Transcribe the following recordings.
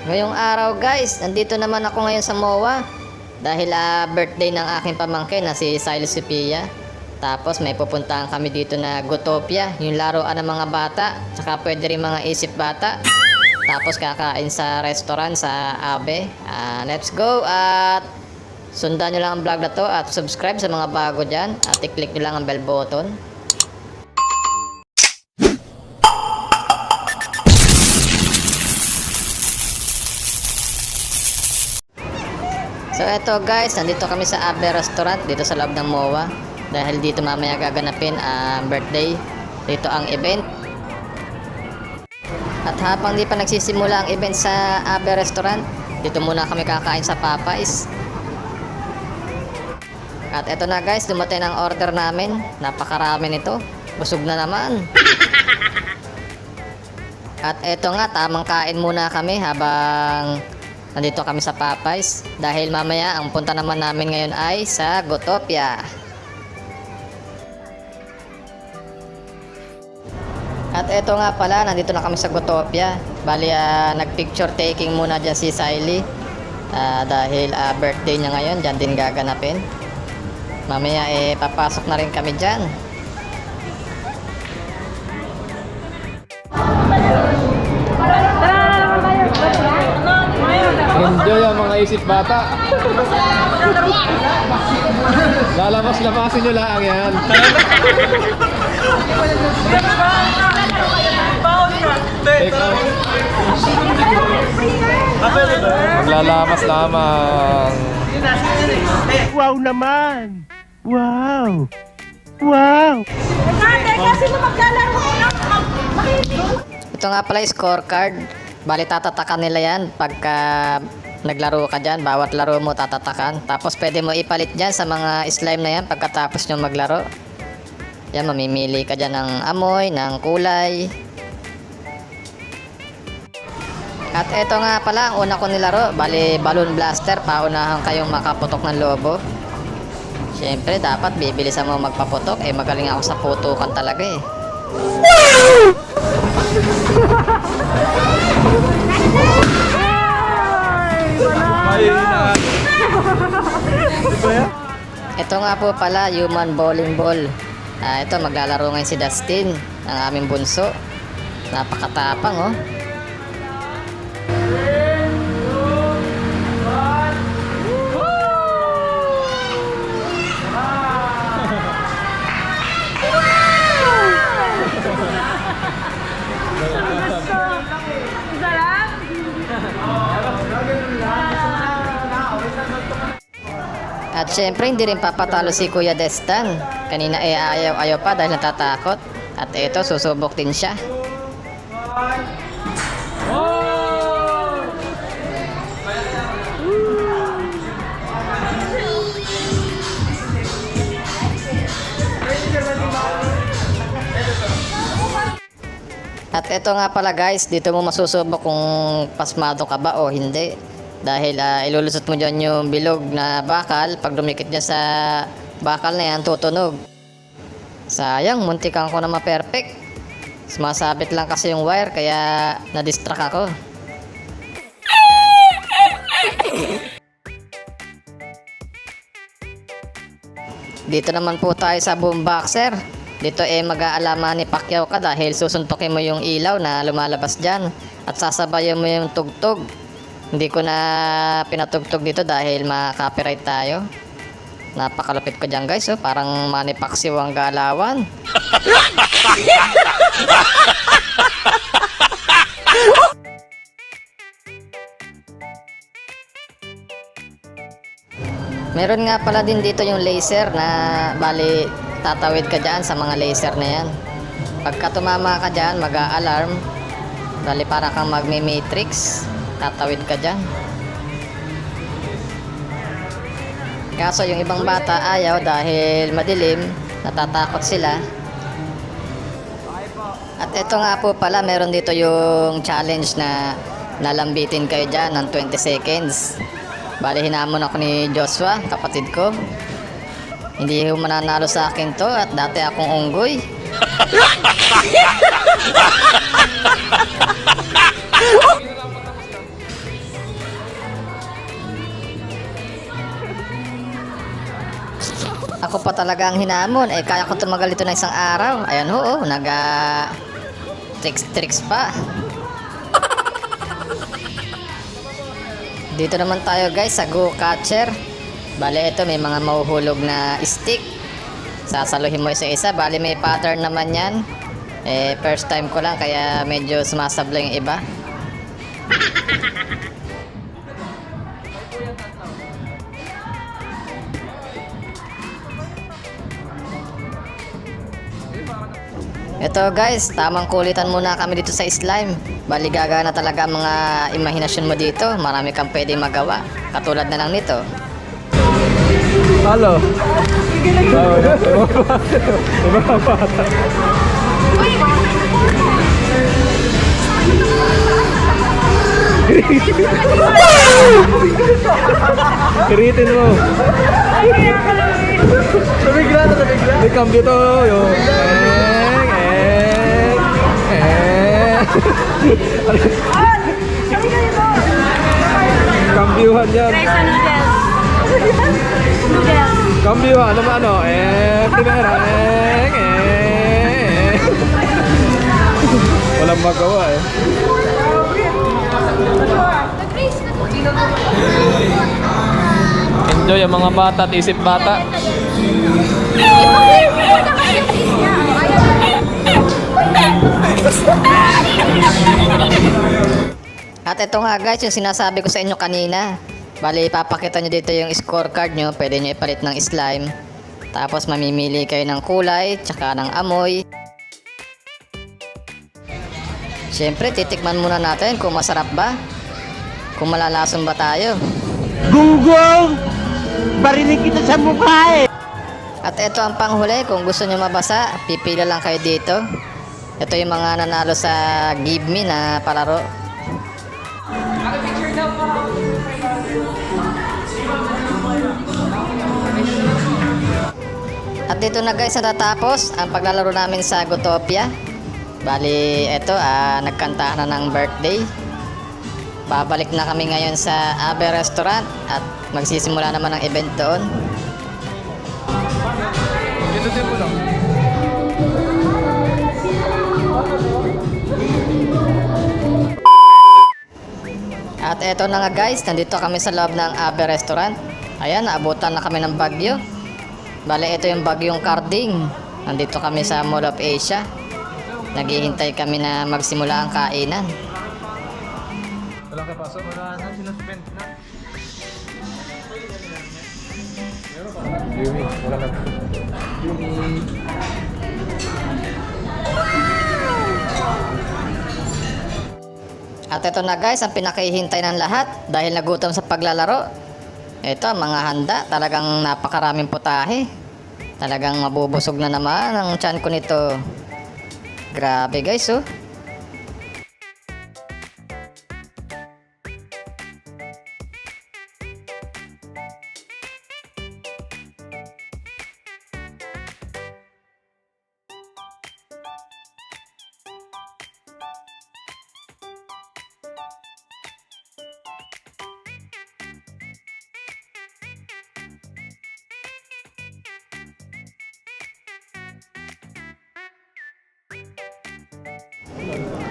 Ngayong araw guys, nandito naman ako ngayon sa MOA dahil birthday ng aking pamangkin na si Silas Sophia. Tapos may pupuntahan kami dito na Gotopia, yung laruan ng mga bata, tsaka pwede rin mga isip bata. Tapos kakain sa restaurant sa Abe. Let's go at sundan nyo lang ang vlog na to at subscribe sa mga bago dyan at i-click nyo lang ang bell button. So eto guys, nandito kami sa Abe Restaurant dito sa loob ng MOA dahil dito mamaya gaganapin ang birthday. Dito ang event. At habang di pa nagsisimula ang event sa Abe Restaurant, dito muna kami kakain sa Popeyes. At eto na guys, dumating ang order namin. Napakarami nito. Busog na naman. At eto nga, tamang kain muna kami habang nandito kami sa Popeyes dahil mamaya ang punta naman namin ngayon ay sa Gotopia. At eto nga pala, nandito na kami sa Gotopia. Bali, nag-picture taking muna dyan si Siley dahil birthday niya ngayon, dyan din gaganapin. Mamaya papasok na rin kami dyan. Enjoy ang mga isip bata. Lalamas-lamasin nyo lang yan. Maglalamas lamang. Wow naman! Wow! Wow! Ito nga pala yung scorecard. Bali tatatakan nila yan pagka naglaro ka dyan. Bawat laro mo tatatakan. Tapos pwede mo ipalit dyan sa mga slime na yan pagkatapos nyo maglaro. Yan, mamimili ka dyan ng amoy, ng kulay. At eto nga pala ang una ko nilaro. Bali balloon blaster. Paunahan kayong makaputok ng lobo. Siyempre dapat bibilisan mo magpaputok. Magaling ako sa putukan talaga eh. Ito nga po pala, human bowling ball. Ito, maglalaro ngayon si Dustin, ang aming bunso. Napakatapang oh. At syempre hindi rin papatalo si Kuya Destan. Kanina ayaw pa dahil natatakot. At ito susubok din siya. At ito nga pala guys, dito mo masusubok kung pasmado ka ba o hindi. Dahil ilulusot mo dyan yung bilog na bakal. Pag dumikit dyan sa bakal na yan, tutunog. Sayang, muntikan ko na ma-perfect. Sumasabit lang kasi yung wire, kaya na-distract ako. Dito naman po tayo sa boomboxer. Dito mag-aalaman ni Pacquiao ka dahil susuntokin mo yung ilaw na lumalabas dyan. At sasabayan mo yung tugtog. Hindi ko na pinatugtog dito dahil ma-copyright tayo. Napakalupit ko dyan guys, parang Manny Pacquiao ang galawan. Meron nga pala din dito yung laser na bali tatawid ka dyan sa mga laser na yan. Pagka tumama ka dyan, mag-a-alarm. Bali para kang magme-matrix. Tatawid ka dyan. Kaso yung ibang bata ayaw dahil madilim, natatakot sila. At ito nga po pala, meron dito yung challenge na nalambitin kayo dyan ng 20 seconds. Bali hinamon ako ni Joshua, kapatid ko. Hindi ko mananalo sa akin to at dati akong unggoy. talaga ang hinamon. Eh, kaya ko tumagal ito na isang araw. Ayan ho, tricks pa. Dito naman tayo guys sa go catcher. Bale, ito may mga mahuhulog na stick. Sasaluhin mo isa-isa. Bale, may pattern naman yan. Eh, first time ko lang kaya medyo sumasabla yung iba. Ito guys, tamang kulitan muna kami dito sa slime. Bali gagana talaga ang mga imahinasyon mo dito. Marami kang pwede magawa. Katulad na lang nito. Halo. Kiritin mo. Tumigla. May cambio to. Kambyuhan yan. Kambyuhan naman ano. Primera. Walang magawa eh. Enjoy ang mga bata at isip bata. At ito nga guys, yung sinasabi ko sa inyo kanina. Bali, ipapakita nyo dito yung scorecard nyo. Pwede nyo ipalit ng slime. Tapos mamimili kayo ng kulay, tsaka ng amoy. Siyempre, titikman muna natin kung masarap ba. Kung malalason ba tayo. Gunggong! Barinig kita sa mukha eh! At ito ang panghuli, kung gusto nyo mabasa, pipila lang kayo dito. Ito yung mga nanalo sa Give Me na palaro. At dito na guys natatapos ang paglalaro namin sa Gotopia. Bali, ito, nagkantahan na ng birthday. Babalik na kami ngayon sa Abe Restaurant at magsisimula naman ang event doon. Dito din mo lang. At eto na nga guys, nandito kami sa loob ng Abe Restaurant. Ayan, naabutan na kami ng bagyo. Bale, ito yung bagyong Karding. Nandito kami sa Mall of Asia. Naghihintay kami na magsimula ang kainan. Wala ka pasok. Wala na, sinuspend na. Yumi, wala na. Yumi. At ito na guys, ang pinakahihintay ng lahat dahil nagutom sa paglalaro. Ito, mga handa. Talagang napakaraming putahe. Talagang mabubusog na naman ang tiyan ko nito. Grabe guys, oh.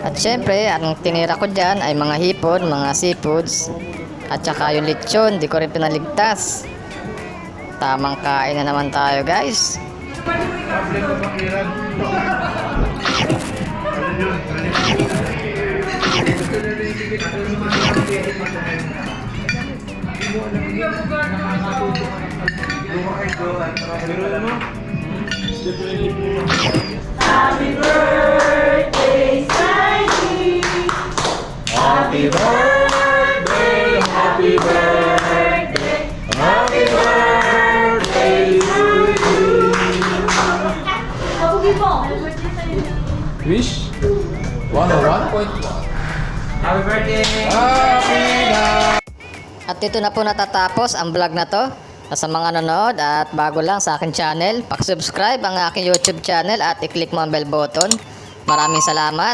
At syempre, ang tinira ko dyan ay mga hipon, mga seafoods. At saka yung lechon, di ko rin pinaligtas. Tamang kain na naman tayo guys. Happy birthday, Sandy. Happy birthday, happy birthday, happy birthday to you. Wish? 101.1. Happy birthday. Happy na! At dito na po natatapos ang vlog na to. Sa mga nanonood at bago lang sa akin channel, subscribe ang aking YouTube channel at i-click mo ang bell button. Maraming salamat.